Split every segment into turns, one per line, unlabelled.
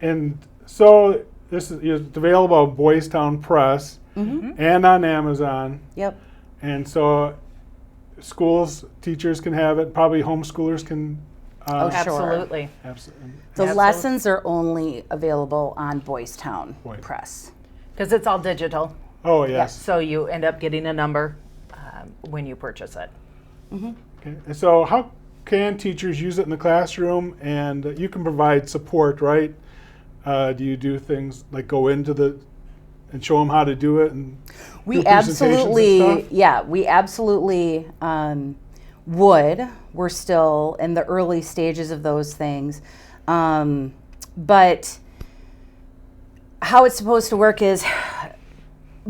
And so this is available at Boys Town Press and on Amazon.
Yep.
And so schools, teachers can have it. Probably homeschoolers can.
Sure.
Absolutely.
Absolutely.
The lessons are only available on Boys Town Press.
Because it's all digital.
Oh, yes.
So you end up getting a number when you purchase it.
Okay. And so how can teachers use it in the classroom? And you can provide support, right? Do you do things like go into and show them how to do it? And
We
do presentations
absolutely,
and stuff?
we absolutely would. We're still in the early stages of those things. But how it's supposed to work is,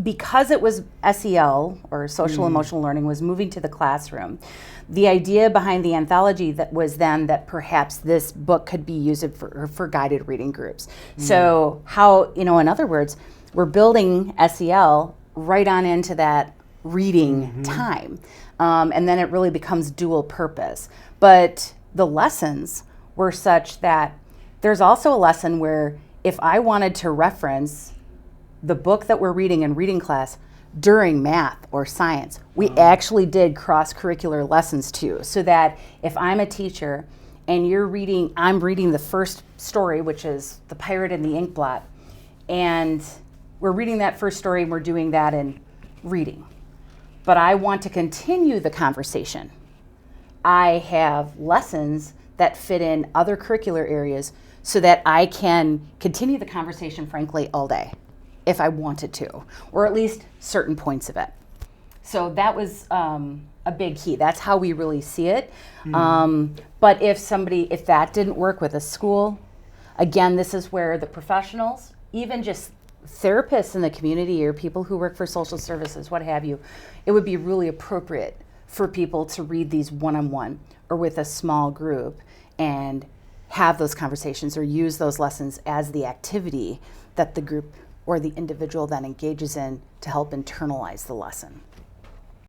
because it was SEL, or social emotional learning, was moving to the classroom, the idea behind the anthology that was then that perhaps this book could be used for guided reading groups. So how, in other words, we're building SEL right on into that reading time. And then it really becomes dual purpose. But the lessons were such that there's also a lesson where if I wanted to reference the book that we're reading in reading class during math or science, we actually did cross-curricular lessons too, so that if I'm a teacher and I'm reading the first story, which is The Pirate and the Inkblot, and we're reading that first story and we're doing that in reading, but I want to continue the conversation, I have lessons that fit in other curricular areas so that I can continue the conversation, frankly, all day if I wanted to, or at least certain points of it. So that was a big key. That's how we really see it. But if that didn't work with a school, again, this is where the professionals, even just therapists in the community or people who work for social services, what have you, it would be really appropriate for people to read these one-on-one or with a small group and have those conversations or use those lessons as the activity that the group or the individual then engages in to help internalize the lesson.